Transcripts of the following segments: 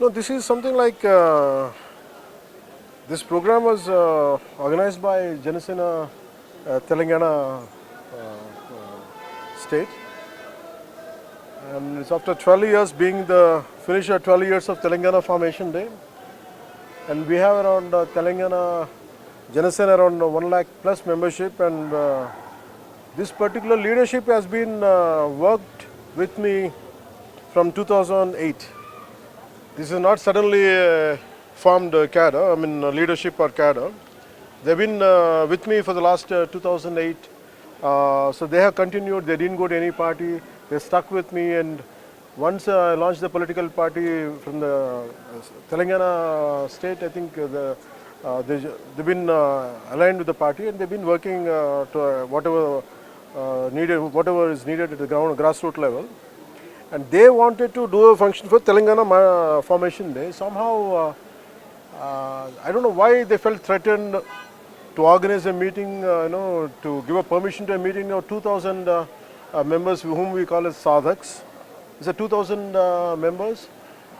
No, this is something like this program was organized by JanaSena Telangana state, and it's after 12 years being the finish of 12 years of Telangana Formation Day, and we have around Telangana JanaSena around 1 lakh plus membership, and this particular leadership has been worked with me from 2008. This is not suddenly formed cadre, leadership or cadre. They've been with me for the last 2008. So they have continued, they didn't go to any party, they stuck with me, and once I launched the political party from the Telangana state, I think they've been aligned with the party, and they've been working to whatever is needed at the grassroots level. And they wanted to do a function for Telangana Formation Day. Somehow, I don't know why they felt threatened to organize a meeting, to give a permission to a meeting of 2,000 members whom we call as sadhaks. It's a 2,000 members,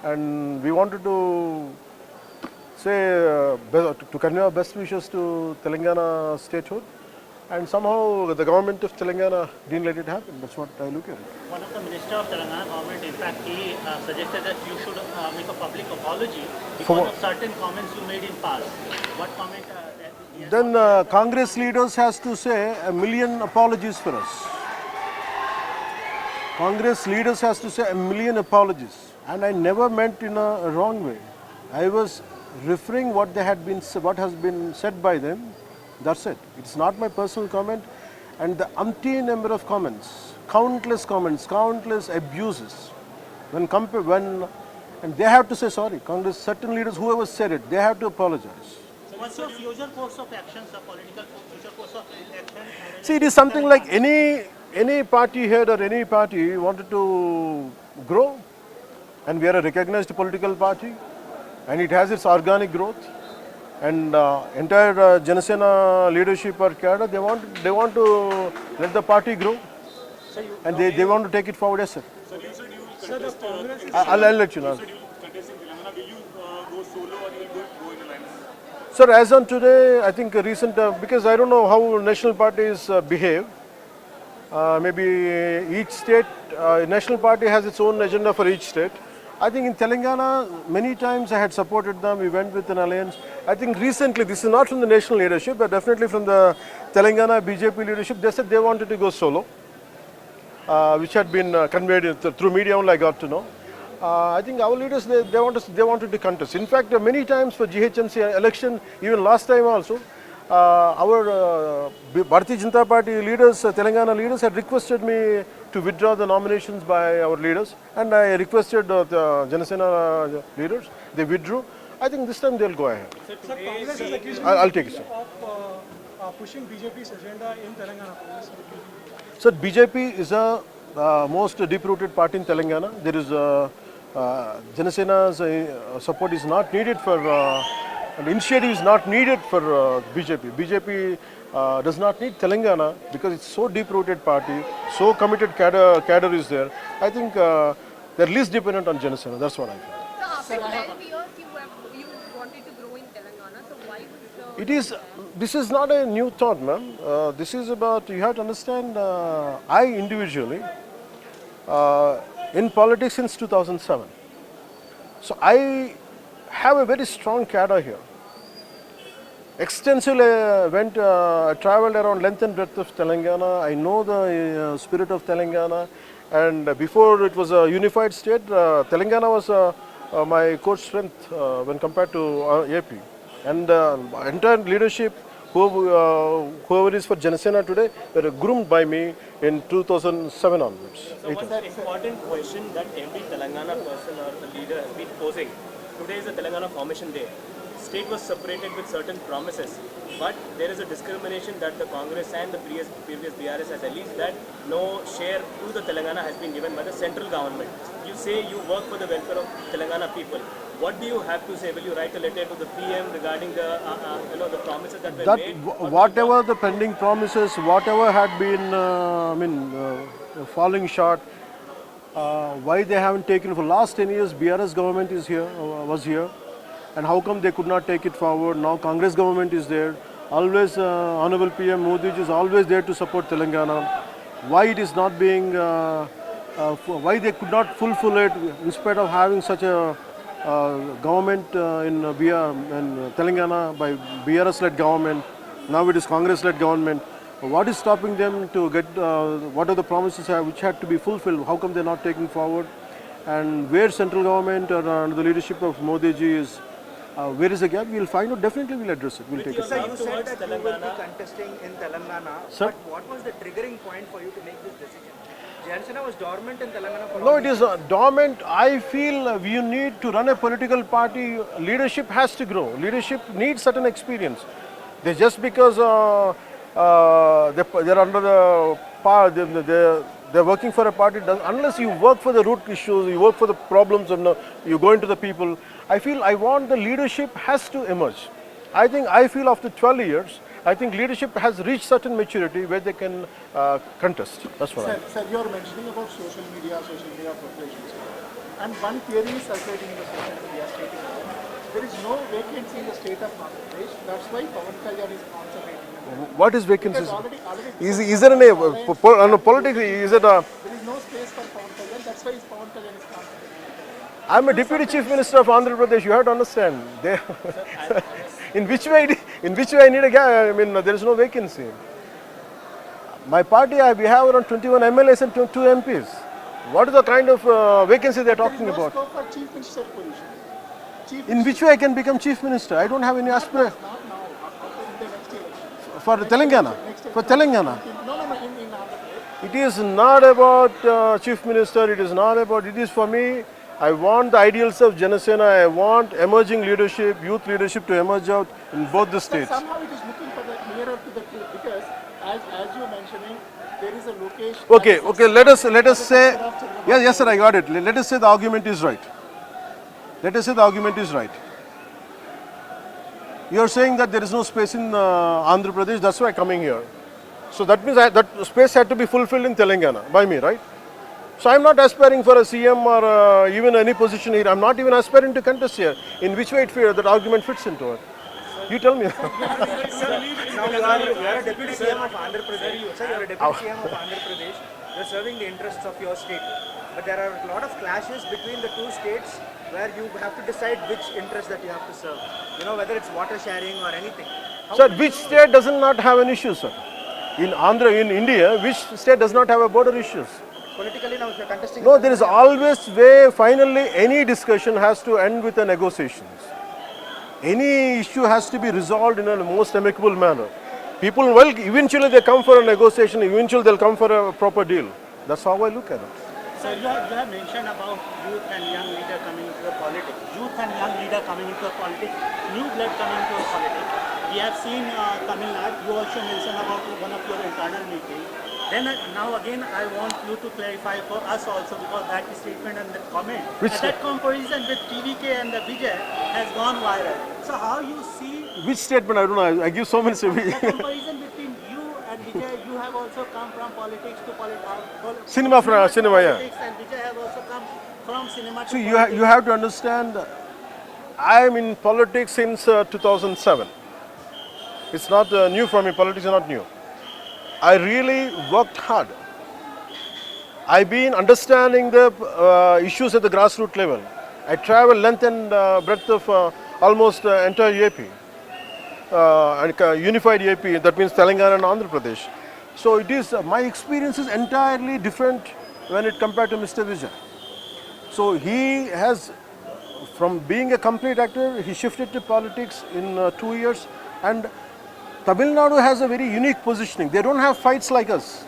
and we wanted to say, to convey our best wishes to Telangana statehood. And somehow the government of Telangana didn't let it happen. That's what I look at it. One of the minister of Telangana government, in fact, he suggested that you should make a public apology because of certain comments you made in past. What comment? Then Congress leaders has to say a million apologies for us. Congress leaders has to say a million apologies, and I never meant in a wrong way. I was referring what has been said by them. That's it. It's not my personal comment, and the umpteen number of comments, countless abuses. And they have to say sorry. Congress, certain leaders, whoever said it, they have to apologize. So what's your future course of action, the political future course of action? See, it is something like any party head or any party wanted to grow, and we are a recognized political party, and it has its organic growth. And entire JanaSena leadership or cadre, they want to let the party grow, and they want to take it forward. Yes, sir. I'll let you know. Sir, as on today, I think because I don't know how national parties behave. Maybe each state, national party has its own agenda for each state. I think in Telangana, many times I had supported them. We went with an alliance. I think recently, this is not from the national leadership, but definitely from the Telangana BJP leadership. They said they wanted to go solo, which had been conveyed through media only I got to know. I think our leaders, they wanted to contest. In fact, many times for GHMC election, even last time also, our Bharatiya Janata Party leaders, Telangana leaders had requested me to withdraw the nominations by our leaders, and I requested the JanaSena leaders. They withdrew. I think this time they'll go ahead. Sir, Congress is accusing I'll take it, sir. of pushing BJP's agenda in Telangana. Sir, BJP is a most deep-rooted party in Telangana. There is JanaSena's support is not needed for, and initiative is not needed for BJP. BJP does not need Telangana because it's so deep-rooted party, so committed cadre is there. I think they're least dependent on JanaSena. That's what I feel. So after 12 years, you wanted to grow in Telangana. So why would This is not a new thought, ma'am. This is about, you have to understand, I individually, in politics since 2007. So I have a very strong cadre here. Extensively traveled around length and breadth of Telangana. I know the spirit of Telangana, and before it was a unified state, Telangana was my core strength when compared to AP. And entire leadership, whoever is for JanaSena today, were groomed by me in 2007 onwards. So what's that important question that every Telangana person or the leader has been posing? Today is the Telangana Formation Day. State was separated with certain promises, but there is a discrimination that the Congress and the previous BRS has alleged that no share to the Telangana has been given by the central government. You say you work for the welfare of Telangana people. What do you have to say? Will you write a letter to the PM regarding the the promises that were made? Whatever the pending promises, whatever had been falling short, why they haven't taken for last 10 years. BRS government is here, was here, and how come they could not take it forward? Now Congress government is there. Always Honorable PM Modi is always there to support Telangana. Why it is not being, why they could not fulfill it in spite of having such a government in Telangana by BRS-led government. Now it is Congress-led government. What is stopping them to get, what are the promises which had to be fulfilled? How come they are not taking forward? And where central government or under the leadership of Modi ji is, where is the gap? We'll find out, definitely we'll address it. We'll take it. Sir, you said that you will be contesting in Telangana, Sir? but what was the triggering point for you to make this decision? JanaSena was dormant in Telangana for No, it is dormant. I feel we need to run a political party. Leadership has to grow. Leadership needs certain experience. They just because they're under the power, they're working for a party. Unless you work for the root issues, you work for the problems, and you go into the people. I feel I want the leadership has to emerge. I feel after 12 years, I think leadership has reached certain maturity where they can contest. That's what I think. Sir, you are mentioning about social media preparations. And one theory is circulating in the social media stating that there is no vacancy in the state of Andhra Pradesh. That's why Pawan Kalyan is concentrating. What is vacancies? Already Is there any politics? Is it a? there is no space for Pawan Kalyan. That's why Pawan Kalyan is concentrating. I'm a deputy chief minister of Andhra Pradesh. You have to understand. In which way I need a guy? I mean, there is no vacancy. My party, we have around 21 MLAs and 2 MPs. What is the kind of vacancy they are talking There is no about? scope for chief minister position. In which way I can become chief minister? I don't have any aspiration Not now, in the next election. for Telangana. For Telangana. No, in Andhra Pradesh. It is not about chief minister. It is not about. It is for me. I want the ideals of JanaSena. I want emerging leadership, youth leadership to emerge out in both the But states. somehow it is looking for the nearer to the truth because as you mentioning, there is a location. Okay. Let us say. Yes, sir. I got it. Let us say the argument is right. You are saying that there is no space in Andhra Pradesh. That's why I'm coming here. So that means that space had to be fulfilled in Telangana by me, right? So I'm not aspiring for a CM or even any position here. I'm not even aspiring to contest here. In which way that argument fits into it? You tell me. Now you are a deputy CM of Andhra Pradesh. Sir, you are a deputy CM of Andhra Pradesh. You are serving the interests of your state. But there are a lot of clashes between the two states where you have to decide which interest that you have to serve. You know, whether it's water sharing or anything. Sir, which state does not have an issue, sir? In India, which state does not have a border issues? Politically now if you are contesting... No, there is always way, finally, any discussion has to end with a negotiations. Any issue has to be resolved in a most amicable manner. People, well, eventually they come for a negotiation, eventually they'll come for a proper deal. That's how I look at it. Sir, you have mentioned about youth and young leader coming into the politics. Youth and young leader coming into the politics, new blood coming into the politics. We have seen Tamil Nadu, you also mentioned about one of your internal meetings. Then now again, I want you to clarify for us also because that statement and that comment, that comparison with TVK and the Vijay has gone viral. So how you see Which statement? I don't know. I give so many. the comparison between you and Vijay? You have also come from politics to politics. Cinema, yeah. Politics, and Vijay have also come from cinema to So politics. you have to understand, I am in politics since 2007. It's not new for me. Politics is not new. I really worked hard. I've been understanding the issues at the grassroots level. I travel length and breadth of almost entire AP, and unified AP. That means Telangana and Andhra Pradesh. So it is my experience is entirely different when it compared to Mr. Vijay. So he has, from being a complete actor, he shifted to politics in 2 years, and Tamil Nadu has a very unique positioning. They don't have fights like us.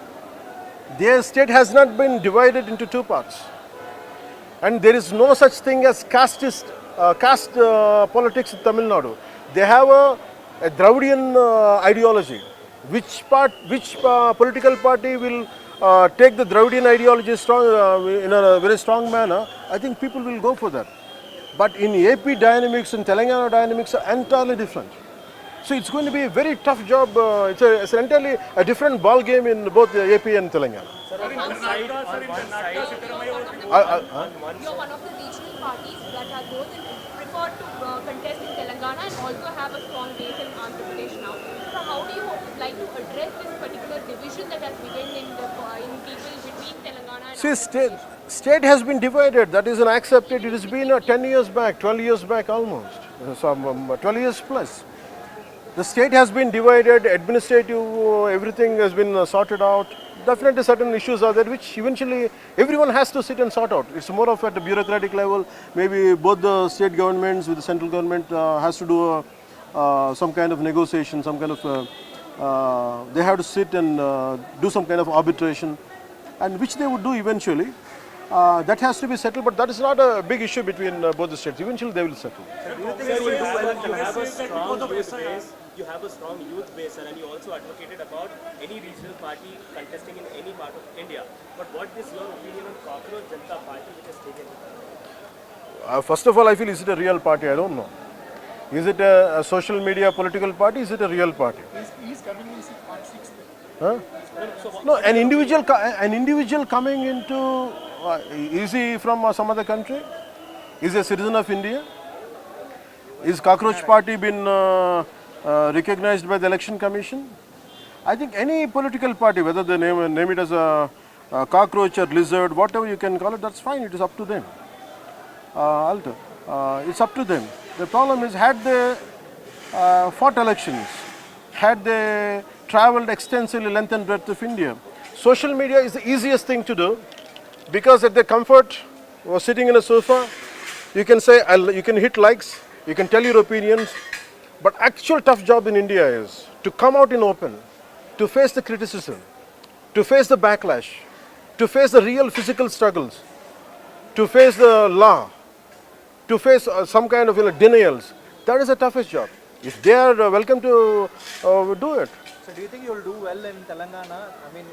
Their state has not been divided into 2 parts. And there is no such thing as caste politics in Tamil Nadu. They have a Dravidian ideology. Which political party will take the Dravidian ideology strong, in a very strong manner, I think people will go for that. But in AP dynamics and Telangana dynamics are entirely different. So it's going to be a very tough job. It's entirely a different ball game in both AP and Telangana. Sir, on one side, You're one of the regional parties that are both prefer to contest in Telangana and also have a strong base in Andhra Pradesh now. So how do you like to address this particular division that has begun in people between Telangana and See, Andhra Pradesh? state has been divided. That is unaccepted. It has been 10 years back, 12 years back almost, 12 years plus. The state has been divided, administrative, everything has been sorted out. Definitely certain issues are there which eventually everyone has to sit and sort out. It's more of at the bureaucratic level. Maybe both the state governments with the central government has to do some kind of negotiation, some kind of, they have to sit and do some kind of arbitration, and which they would do eventually. That has to be settled, but that is not a big issue between both the states. Eventually they will settle. You have a strong youth base, and you also advocated about any regional party contesting in any part of India. But what is your opinion on Cockroach Janata Party which has taken? First of all, I feel, is it a real party? I don't know. Is it a social media political party? Is it a real party? He's coming in sixth. Huh? No, an individual coming into, is he from some other country? Is he a citizen of India? Is Cockroach Party been recognized by the Election Commission? I think any political party, whether they name it as a cockroach or lizard, whatever you can call it, that's fine. It is up to them. Alter, it's up to them. The problem is, had they fought elections, had they traveled extensively length and breadth of India, social media is the easiest thing to do, because at their comfort or sitting in a sofa, you can say, you can hit likes, you can tell your opinions. But actual tough job in India is to come out in open, to face the criticism, to face the backlash, to face the real physical struggles, to face the law, to face some kind of denials. That is the toughest job. If they are welcome to do it. So do you think you will do well in Telangana? I mean,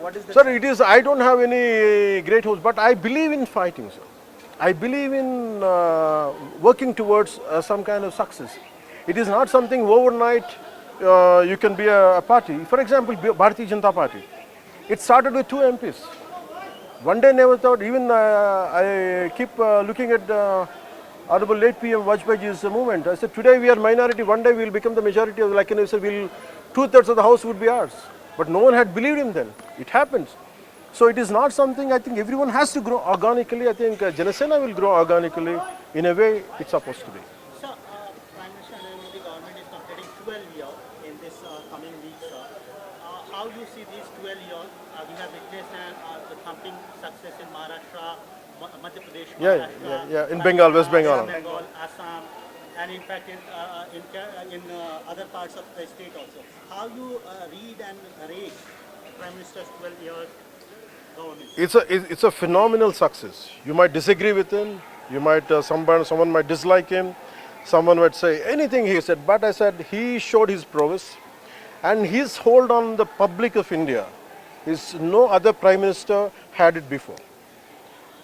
what is the... Sir, it is, I don't have any great hopes, but I believe in fighting, sir. I believe in working towards some kind of success. It is not something overnight you can be a party. For example, Bharatiya Janata Party. It started with 2 MPs. One day never thought, even I keep looking at Hon'ble late PM Vajpayee's movement. I said, today we are minority, one day we will become the majority. Like I said, 2/3 of the house would be ours. But no one had believed him then. It happens. So it is not something, I think everyone has to grow organically. I think JanaSena will grow organically in a way it's supposed to be. Sir, Prime Minister Narendra Modi government is completing 12 years in this coming weeks. How do you see these 12 years? We have witnessed the thumping success in Maharashtra, Madhya Pradesh, Yeah. In Bengal, West Bengal. Assam, and in fact in other parts of the state also. How you read and rate Prime Minister's 12 years government? It's a phenomenal success. You might disagree with him. You might someone might dislike him. Someone might say anything he said. But I said he showed his prowess, and his hold on the public of India is no other Prime Minister had it before.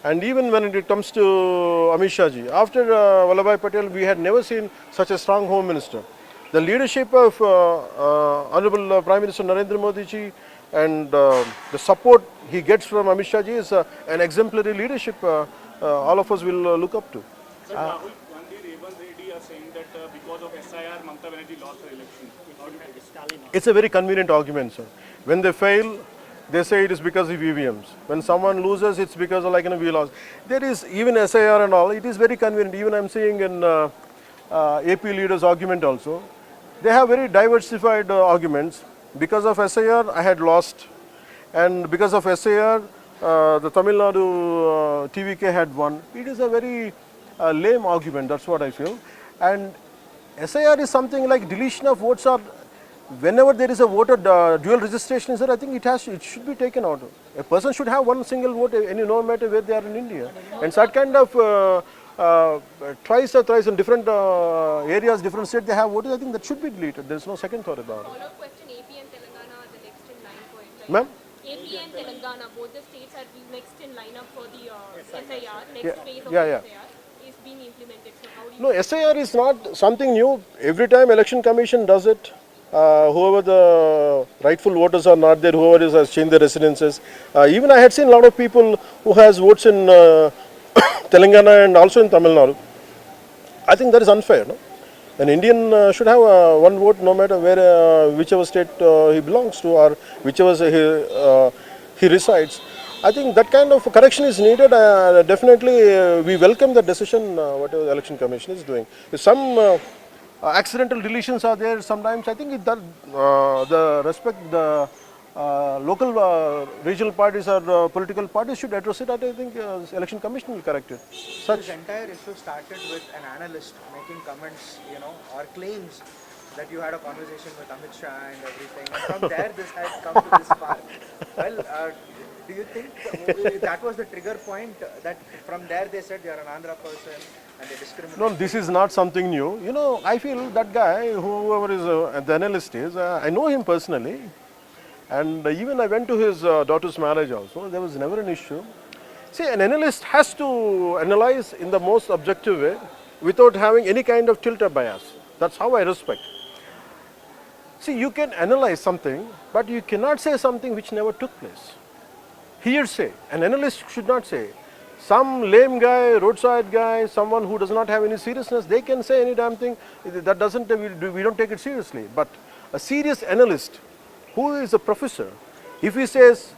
And even when it comes to Amit Shah ji, after Vallabhbhai Patel, we had never seen such a strong Home Minister. The leadership of Honorable Prime Minister Narendra Modi ji and the support he gets from Amit Shah ji is an exemplary leadership all of us will look up to. Sir, Rahul Gandhi, Revan Reddy are saying that because of SIR, Mamata Banerjee lost her election. How do you take it? It's a very convenient argument, sir. When they fail, they say it is because of EVMs. When someone loses, it's because of we lost. There is even SIR and all. It is very convenient. Even I'm seeing in AP leaders' argument also. They have very diversified arguments. Because of SIR, I had lost. And because of SIR, the Tamil Nadu TVK had won. It is a very lame argument, that's what I feel. And SIR is something like deletion of votes are, whenever there is a voter dual registration, I think it should be taken out. A person should have one single vote, no matter where they are in India. And such kind of twice or thrice in different areas, different states they have voted, I think that should be deleted. There is no second thought about it. Follow-up question, AP and Telangana are the next in line for it. Ma'am? AP and Telangana, both the states are next in lineup for the SIR, next phase of Yeah. SIR is being implemented. So how do you No, SIR is not something new. Every time Election Commission does it, whoever the rightful voters are not there, whoever has changed their residences. Even I had seen a lot of people who has votes in Telangana and also in Tamil Nadu. I think that is unfair. No? An Indian should have one vote no matter where, whichever state he belongs to or whichever he resides. I think that kind of correction is needed. Definitely, we welcome the decision whatever the election commission is doing. If some accidental deletions are there sometimes. I think the local regional parties or political parties should address it. I think election commission will correct it. This entire issue started with an analyst making comments, or claims that you had a conversation with Amit Shah and everything. And from there, this has come to this far. Well, do you think that was the trigger point, that from there they said you're an Andhra person and they discriminate? No, this is not something new. I feel that guy, whoever is the analyst is, I know him personally. And even I went to his daughter's marriage also. There was never an issue. See, an analyst has to analyze in the most objective way without having any kind of tilt or bias. That's how I respect. See, you can analyze something, but you cannot say something which never took place. Hearsay. An analyst should not say. Some lame guy, roadside guy, someone who does not have any seriousness, they can say any damn thing. That doesn't, we don't take it seriously. But a serious analyst who is a professor, if he says,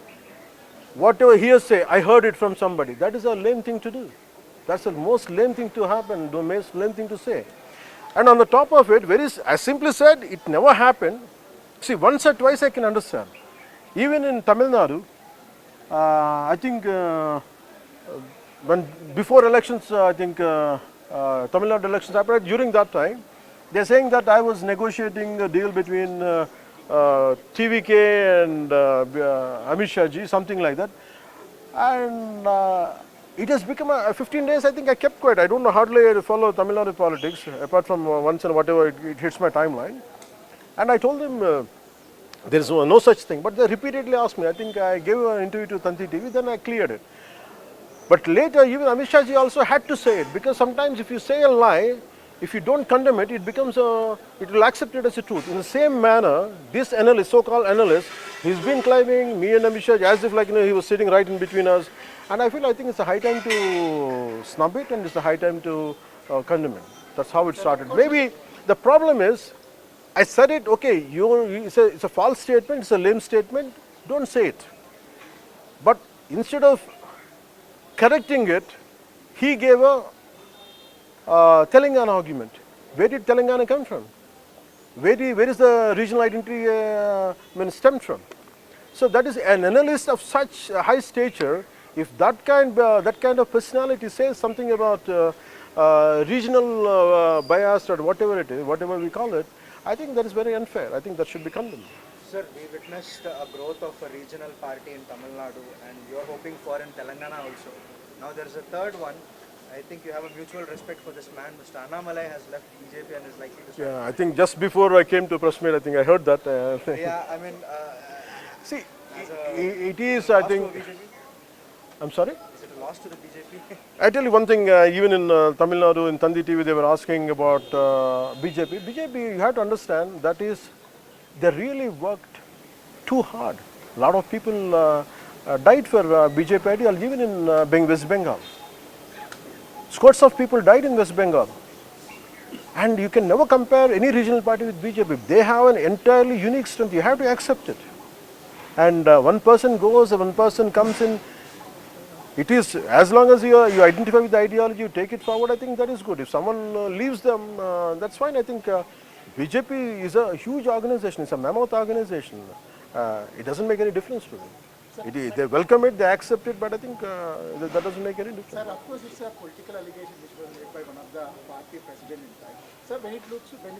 whatever hearsay, I heard it from somebody, that is a lame thing to do. That's the most lame thing to happen, the most lame thing to say. And on the top of it, as simply said, it never happened. See, once or twice I can understand. Even in Tamil Nadu, I think when before elections, I think Tamil Nadu elections happened, during that time, they are saying that I was negotiating a deal between TVK and Amit Shah ji, something like that. And it has become 15 days, I think I kept quiet. I don't know, hardly I follow Tamil Nadu politics, apart from once and whatever it hits my timeline. And I told them there is no such thing. But they repeatedly asked me. I think I gave an interview to Tanti TV, then I cleared it. But later, even Amit Shah ji also had to say it, because sometimes if you say a lie, if you don't condemn it, it will accept it as a truth. In the same manner, this analyst, so-called analyst, he's been climbing me and Amit Shah ji as if he was sitting right in between us. And I think it's a high time to snub it and it's a high time to condemn it. That's how it started. Maybe the problem is, I said it, okay, it's a false statement, it's a lame statement, don't say it. But instead of correcting it, he gave a Telangana argument. Where did Telangana come from? Where is the regional identity stemmed from? So that is an analyst of such high stature. If that kind of personality says something about regional bias or whatever it is, whatever we call it, I think that is very unfair. I think that should be condemned. Sir, we witnessed a growth of a regional party in Tamil Nadu, and you are hoping for in Telangana also. Now there is a third one. I think you have a mutual respect for this man. Mr. Annamalai has left BJP and is likely to start. Yeah, I think just before I came to press meet, I think I heard that. Yeah, I mean, see, it is, I think. I'm sorry? Is it a loss to the BJP? I tell you one thing, even in Tamil Nadu, in Tanti TV, they were asking about BJP. BJP, you have to understand, that is, they really worked too hard. A lot of people died for BJP ideal, even in West Bengal. Scores of people died in West Bengal. And you can never compare any regional party with BJP. They have an entirely unique strength. You have to accept it. And one person goes, one person comes in. It is, as long as you identify with the ideology, you take it forward, I think that is good. If someone leaves them, that's fine. I think BJP is a huge organization. It's a mammoth organization. It doesn't make any difference to them. They welcome it, they accept it, but I think that doesn't make any difference. Sir, of course, it's a political allegation which was made by one of the party president, in fact. Sir, when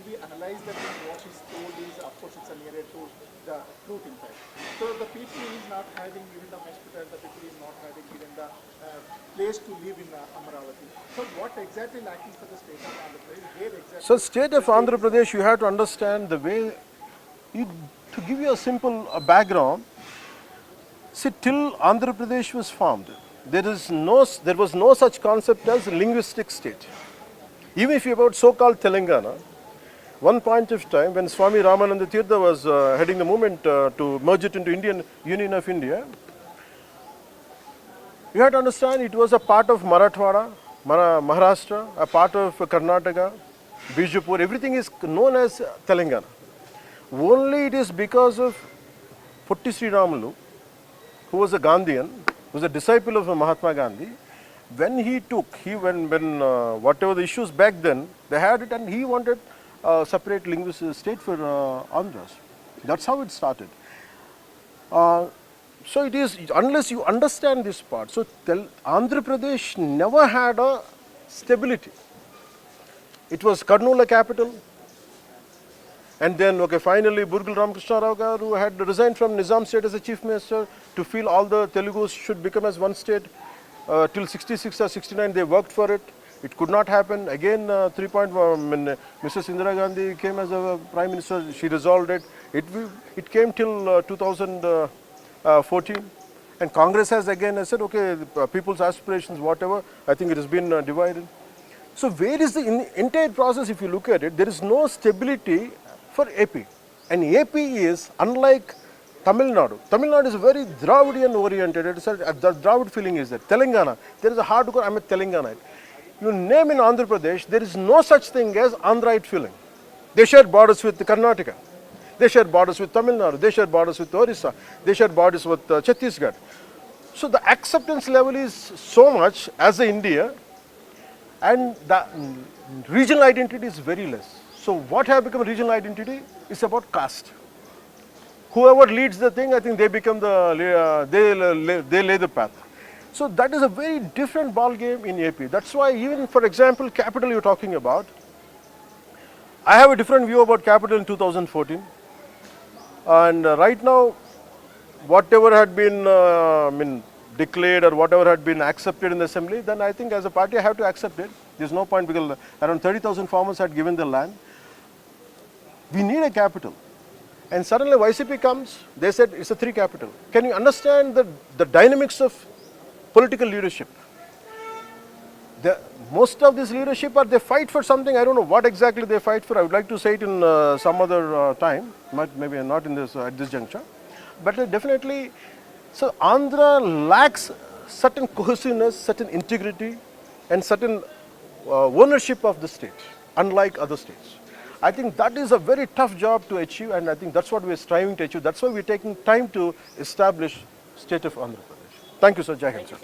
we analyze that what is told is, of course, it's a nearer to the truth, in fact. So the people is not having even the hospital, the people is not having even the place to live in Amaravati. So what exactly lacking for the state of Andhra Pradesh? Where exactly? So state of Andhra Pradesh, you have to understand the way, to give you a simple background. See, till Andhra Pradesh was formed, there was no such concept as linguistic state. Even if you about so-called Telangana, one point of time when Swami Ramananda Tirtha was heading the movement to merge it into Indian Union of India, you have to understand it was a part of Marathwada, Maharashtra, a part of Karnataka, Bijapur, everything is known as Telangana. Only it is because of Putti Sri Ramulu, who was a Gandhian, who was a disciple of Mahatma Gandhi, when whatever the issues back then, they had it and he wanted a separate linguistic state for Andhras. That's how it started. So it is, unless you understand this part, so Andhra Pradesh never had a stability. It was Kurnool capital, and then finally Burgul Ramakrishna Rao Garu had resigned from Nizam state as a chief minister to feel all the Telugus should become as one state. Till 66 or 69 they worked for it. It could not happen. Again, when Mrs. Indira Gandhi came as a prime minister, she resolved it. It came till 2014, and Congress has again said, okay, people's aspirations, whatever, I think it has been divided. So where is the entire process? If you look at it, there is no stability for AP, and AP is unlike Tamil Nadu. Tamil Nadu is very Dravidian oriented. It is the Dravid feeling is there. Telangana, there is a hardcore, I'm a Telanganite. You name in Andhra Pradesh, there is no such thing as Andhraite feeling. They share borders with Karnataka. They share borders with Tamil Nadu. They share borders with Orissa. They share borders with Chhattisgarh. So the acceptance level is so much as a India, and the regional identity is very less. So what have become regional identity is about caste. Whoever leads the thing, I think they become they lay the path. So that is a very different ball game in AP. That's why even, for example, capital you're talking about, I have a different view about capital in 2014. And right now, whatever had been declared or whatever had been accepted in the assembly, then I think as a party I have to accept it. There's no point because around 30,000 farmers had given the land. We need a capital. And suddenly YCP comes, they said it's a 3 capital. Can you understand the dynamics of political leadership? Most of this leadership, they fight for something. I don't know what exactly they fight for. I would like to say it in some other time, maybe not in this at this juncture. But definitely, so Andhra lacks certain cohesiveness, certain integrity, and certain ownership of the state, unlike other states. I think that is a very tough job to achieve, and I think that's what we are striving to achieve. That's why we are taking time to establish state of Andhra Pradesh. Thank you, sir. Jai Hind, sir.